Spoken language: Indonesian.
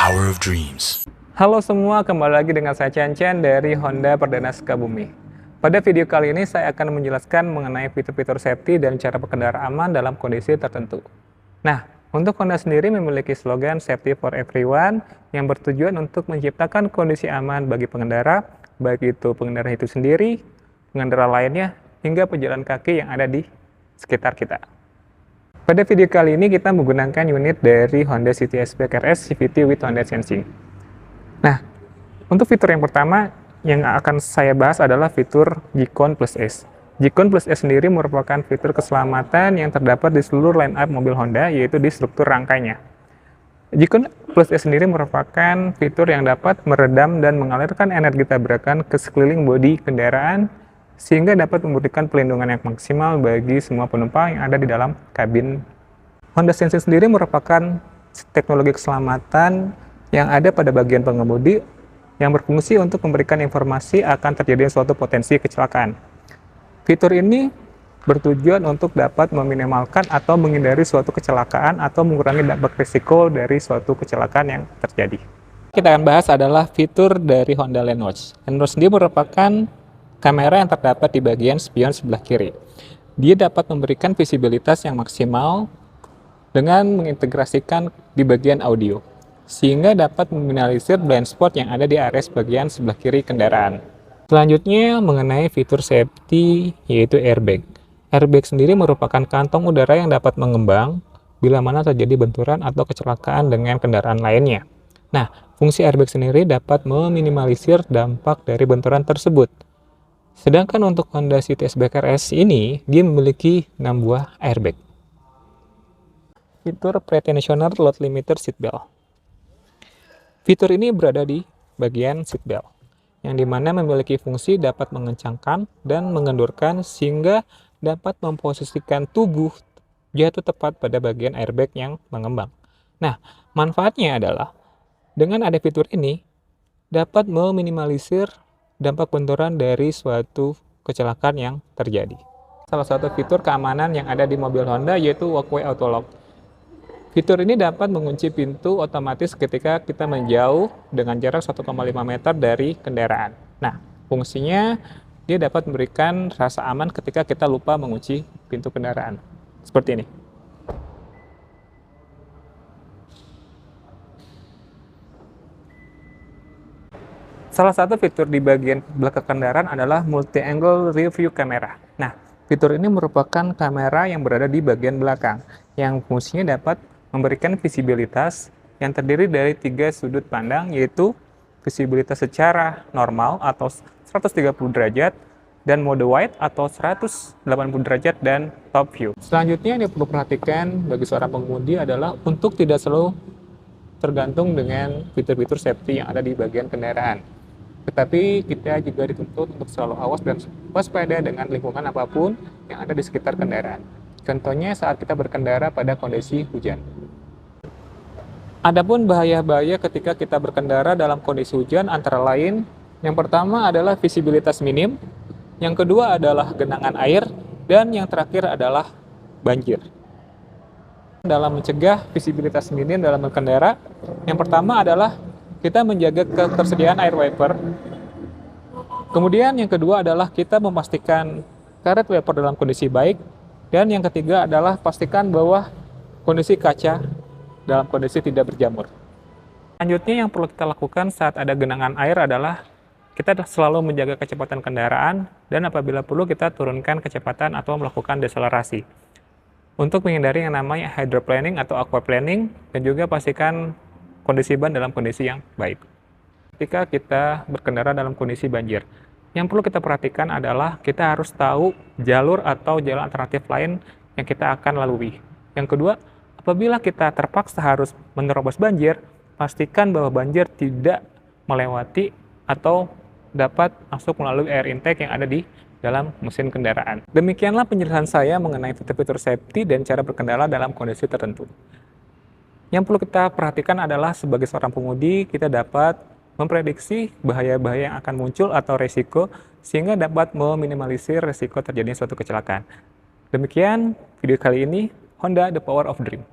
power of dreams. Halo semua, kembali lagi dengan saya Chen dari Honda Perdana Sukabumi. Pada video kali ini saya akan menjelaskan mengenai fitur-fitur safety dan cara berkendara aman dalam kondisi tertentu. Nah, untuk Honda sendiri memiliki slogan Safety for Everyone yang bertujuan untuk menciptakan kondisi aman bagi pengendara, baik itu pengendara itu sendiri, pengendara lainnya, hingga pejalan kaki yang ada di sekitar kita. Pada video kali ini kita menggunakan unit dari Honda City Hatchback RS CVT with Honda Sensing. Nah, untuk fitur yang pertama yang akan saya bahas adalah fitur G-Con Plus S. G-Con Plus S sendiri merupakan fitur keselamatan yang terdapat di seluruh line-up mobil Honda, yaitu di struktur rangkainya. G-Con Plus S sendiri merupakan fitur yang dapat meredam dan mengalirkan energi tabrakan ke sekeliling bodi kendaraan, sehingga dapat memberikan pelindungan yang maksimal bagi semua penumpang yang ada di dalam kabin. Honda Sensing sendiri merupakan teknologi keselamatan yang ada pada bagian pengemudi yang berfungsi untuk memberikan informasi akan terjadinya suatu potensi kecelakaan. Fitur ini bertujuan untuk dapat meminimalkan atau menghindari suatu kecelakaan atau mengurangi dampak risiko dari suatu kecelakaan yang terjadi. Kita akan bahas adalah fitur dari Honda Landwatch. Landwatch sendiri merupakan kamera yang terdapat di bagian spion sebelah kiri. Dia dapat memberikan visibilitas yang maksimal dengan mengintegrasikan di bagian audio, sehingga dapat meminimalisir blind spot yang ada di area bagian sebelah kiri kendaraan. Selanjutnya mengenai fitur safety, yaitu airbag. Airbag sendiri merupakan kantong udara yang dapat mengembang bila mana terjadi benturan atau kecelakaan dengan kendaraan lainnya. Nah, fungsi airbag sendiri dapat meminimalisir dampak dari benturan tersebut. Sedangkan untuk Honda City Hatchback RS ini, dia memiliki 6 buah airbag. Fitur Pretensioner Load Limiter Seatbelt. Fitur ini berada di bagian seatbelt, yang dimana memiliki fungsi dapat mengencangkan dan mengendurkan sehingga dapat memposisikan tubuh jatuh tepat pada bagian airbag yang mengembang. Nah, manfaatnya adalah dengan ada fitur ini dapat meminimalisir dampak benturan dari suatu kecelakaan yang terjadi. Salah satu fitur keamanan yang ada di mobil Honda yaitu Walkway Auto Lock. Fitur ini dapat mengunci pintu otomatis ketika kita menjauh dengan jarak 1,5 meter dari kendaraan. Nah, fungsinya dia dapat memberikan rasa aman ketika kita lupa mengunci pintu kendaraan. Seperti ini. Salah satu fitur di bagian belakang kendaraan adalah multi-angle rear view camera. Nah, fitur ini merupakan kamera yang berada di bagian belakang, yang fungsinya dapat memberikan visibilitas yang terdiri dari 3 sudut pandang, yaitu visibilitas secara normal atau 130 derajat, dan mode wide atau 180 derajat, dan top view. Selanjutnya yang perlu perhatikan bagi seorang pengemudi adalah untuk tidak selalu tergantung dengan fitur-fitur safety yang ada di bagian kendaraan. Tetapi kita juga dituntut untuk selalu awas dan waspada dengan lingkungan apapun yang ada di sekitar kendaraan. Contohnya saat kita berkendara pada kondisi hujan. Adapun bahaya-bahaya ketika kita berkendara dalam kondisi hujan antara lain, yang pertama adalah visibilitas minim, yang kedua adalah genangan air, dan yang terakhir adalah banjir. Dalam mencegah visibilitas minim dalam berkendara, yang pertama adalah kita menjaga ketersediaan air wiper. Kemudian yang kedua adalah kita memastikan karet wiper dalam kondisi baik. Dan yang ketiga adalah pastikan bahwa kondisi kaca dalam kondisi tidak berjamur. Selanjutnya yang perlu kita lakukan saat ada genangan air adalah kita selalu menjaga kecepatan kendaraan dan apabila perlu kita turunkan kecepatan atau melakukan deselerasi. Untuk menghindari yang namanya hydroplaning atau aquaplaning, dan juga pastikan kondisi ban dalam kondisi yang baik. Ketika kita berkendara dalam kondisi banjir, yang perlu kita perhatikan adalah kita harus tahu jalur atau jalan alternatif lain yang kita akan lalui. Yang kedua, apabila kita terpaksa harus menerobos banjir, pastikan bahwa banjir tidak melewati atau dapat masuk melalui air intake yang ada di dalam mesin kendaraan. Demikianlah penjelasan saya mengenai fitur-fitur safety dan cara berkendara dalam kondisi tertentu. Yang perlu kita perhatikan adalah sebagai seorang pengemudi, kita dapat memprediksi bahaya-bahaya yang akan muncul atau resiko, sehingga dapat meminimalisir resiko terjadinya suatu kecelakaan. Demikian video kali ini, Honda The Power of Dream.